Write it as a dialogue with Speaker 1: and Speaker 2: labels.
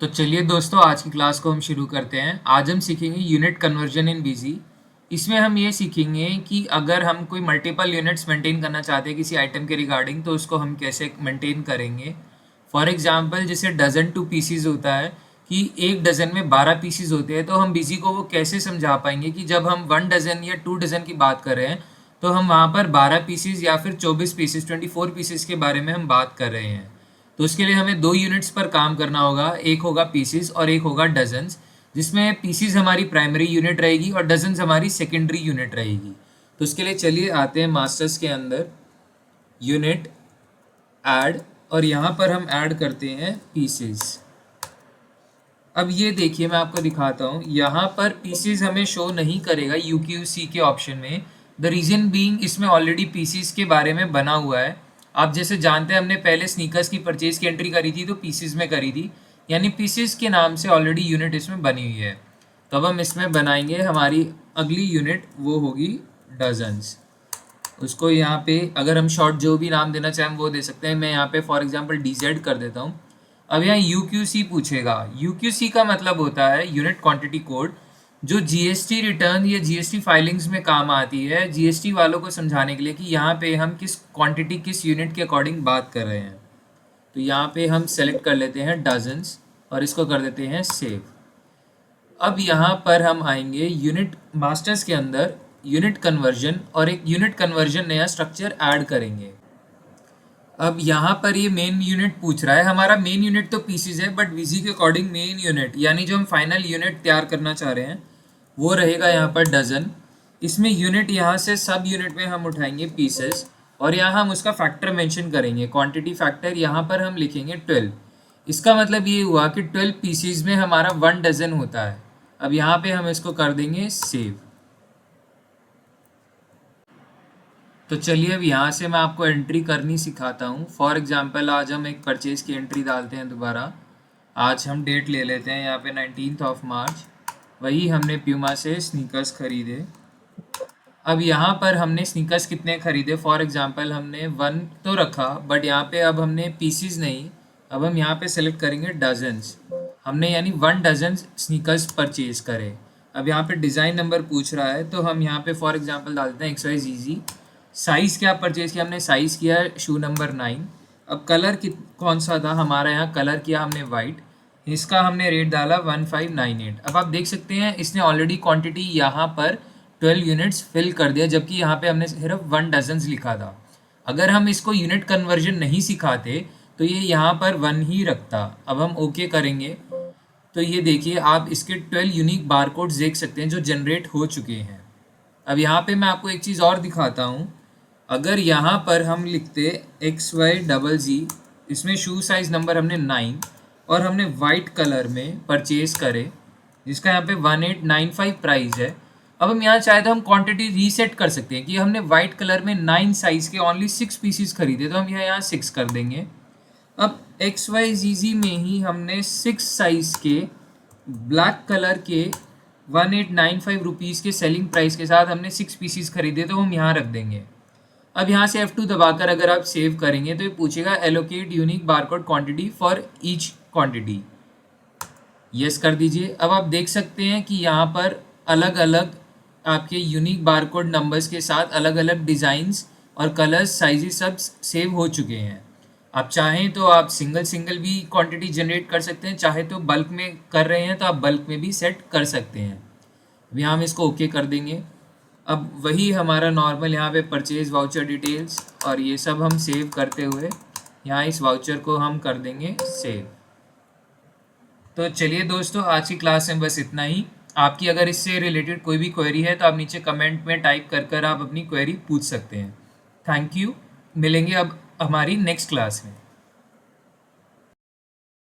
Speaker 1: चलिए दोस्तों, आज की क्लास को हम शुरू करते हैं। आज हम सीखेंगे यूनिट कन्वर्जन इन बीजी। इसमें हम ये सीखेंगे कि अगर हम कोई मल्टीपल यूनिट्स मेंटेन करना चाहते हैं किसी आइटम के रिगार्डिंग, तो उसको हम कैसे मेंटेन करेंगे। फॉर एग्जांपल, जैसे डजन टू पीसीज होता है कि एक डजन में 12 पीसीज होते हैं, तो हम बीजी को वो कैसे समझा पाएंगे कि जब हम 1 डजन या 2 डजन की बात कर रहे हैं तो हम वहाँ पर 12 पीसीज या फिर 24 पीसीज 24 पीसीज के बारे में हम बात कर रहे हैं। तो उसके लिए हमें दो यूनिट्स पर काम करना होगा, एक होगा पीसीज और एक होगा डजन्स, जिसमें पीसीज हमारी प्राइमरी यूनिट रहेगी और डजन्स हमारी सेकेंडरी यूनिट रहेगी। तो उसके लिए चलिए आते हैं मास्टर्स के अंदर, यूनिट ऐड, और यहाँ पर हम ऐड करते हैं पीसीज। अब ये देखिए, मैं आपको दिखाता हूँ, यहाँ पर पीसीज हमें शो नहीं करेगा यूक्यूसी के ऑप्शन में। द रीजन बीइंग, इसमें ऑलरेडी पीसीज के बारे में बना हुआ है। आप जैसे जानते हैं, हमने पहले स्नीकर्स की परचेज की एंट्री करी थी तो पीसीज में करी थी, यानी पीसीज के नाम से ऑलरेडी यूनिट इसमें बनी हुई है। तो अब हम इसमें बनाएंगे हमारी अगली यूनिट, वो होगी डजन्स। उसको यहाँ पे अगर हम शॉर्ट जो भी नाम देना चाहें वो दे सकते हैं। मैं यहाँ पे फॉर एग्जांपल DZ कर देता हूँ। अब यहाँ UQC पूछेगा। UQC का मतलब होता है यूनिट क्वांटिटी कोड, जो जीएसटी रिटर्न या जीएसटी फाइलिंग्स में काम आती है जीएसटी वालों को समझाने के लिए कि यहाँ पे हम किस क्वांटिटी किस यूनिट के अकॉर्डिंग बात कर रहे हैं। तो यहाँ पे हम सेलेक्ट कर लेते हैं डजन्स और इसको कर देते हैं सेव। अब यहाँ पर हम आएंगे यूनिट मास्टर्स के अंदर, यूनिट कन्वर्जन, और एक यूनिट कन्वर्जन नया स्ट्रक्चर ऐड करेंगे। अब यहाँ पर ये मेन यूनिट पूछ रहा है। हमारा मेन यूनिट तो पीसीज है, बट वीजी के अकॉर्डिंग मेन यूनिट यानी जो हम फाइनल यूनिट तैयार करना चाह रहे हैं वो रहेगा यहाँ पर डजन। इसमें यूनिट यहाँ से सब यूनिट में हम उठाएंगे पीसेस, और यहाँ हम उसका फैक्टर मेंशन करेंगे, क्वांटिटी फैक्टर। यहाँ पर हम लिखेंगे 12। इसका मतलब ये हुआ कि 12 पीसीज में हमारा 1 डजन होता है। अब यहाँ पे हम इसको कर देंगे सेव। तो चलिए, अब यहाँ से मैं आपको एंट्री करनी सिखाता हूँ। फॉर एग्जांपल, आज हम एक परचेज की एंट्री डालते हैं दोबारा। आज हम डेट ले लेते हैं यहाँ पे 19 मार्च। वही हमने प्यूमा से स्नीकर्स खरीदे। अब यहाँ पर हमने स्नीकर्स कितने खरीदे, फॉर एग्जांपल हमने 1 तो रखा, बट यहाँ पे अब हमने पीसीज नहीं, अब हम यहाँ पे सेलेक्ट करेंगे डजन्स। हमने यानी 1 डजन स्नीकर्स परचेज करे। अब यहाँ पे डिज़ाइन नंबर पूछ रहा है, तो हम यहाँ पे फॉर एग्जांपल डालते हैं XYZZ। साइज़ क्या परचेज किया हमने, साइज़ किया शू नंबर 9। अब कलर कौन सा था हमारा, यहाँ कलर किया हमने वाइट। इसका हमने रेट डाला 1598। अब आप देख सकते हैं इसने ऑलरेडी क्वांटिटी यहाँ पर 12 यूनिट्स फिल कर दिया, जबकि यहाँ पे हमने सिर्फ 1 डजन्स लिखा था। अगर हम इसको यूनिट कन्वर्जन नहीं सिखाते तो ये यहाँ पर 1 ही रखता। अब हम ओके करेंगे तो ये देखिए, आप इसके 12 यूनिक बारकोड्स देख सकते हैं जो जनरेट हो चुके हैं। अब यहाँ पे मैं आपको एक चीज़ और दिखाता हूँ। अगर यहाँ पर हम लिखते XYZZ, इसमें शू साइज़ नंबर हमने 9 और हमने वाइट कलर में परचेज करे, जिसका यहाँ पे 1895 प्राइस है। अब हम यहाँ चाहे तो हम क्वांटिटी रीसेट कर सकते हैं कि हमने वाइट कलर में 9 साइज़ के ओनली 6 पीसीज खरीदे, तो हम यहाँ 6 कर देंगे। अब XYZZ में ही हमने 6 साइज़ के ब्लैक कलर के 1895 रुपीज़ के सेलिंग प्राइस के साथ हमने 6 पीसीज खरीदे, तो हम यहाँ रख देंगे। अब यहाँ से F2 दबाकर अगर आप सेव करेंगे तो ये पूछेगा allocate unique barcode quantity for each quantity. Yes कर दीजिए। अब आप देख सकते हैं कि यहाँ पर अलग अलग आपके यूनिक बारकोड नंबर्स के साथ अलग अलग डिज़ाइंस और कलर्स, साइजेस सब सेव हो चुके हैं। आप चाहें तो आप सिंगल भी क्वांटिटी जनरेट कर सकते हैं, चाहे तो बल्क में कर रहे हैं तो आप बल्क में भी सेट कर सकते हैं। अभी हम इसको ओके कर देंगे। अब वही हमारा नॉर्मल यहाँ पे परचेज वाउचर डिटेल्स और ये सब हम सेव करते हुए यहाँ इस वाउचर को हम कर देंगे सेव। तो चलिए दोस्तों, आज की क्लास में बस इतना ही। आपकी अगर इससे रिलेटेड कोई भी क्वेरी है तो आप नीचे कमेंट में टाइप कर आप अपनी क्वेरी पूछ सकते हैं। Thank you. मिलेंगे अब हमारी नेक्स्ट क्लास में।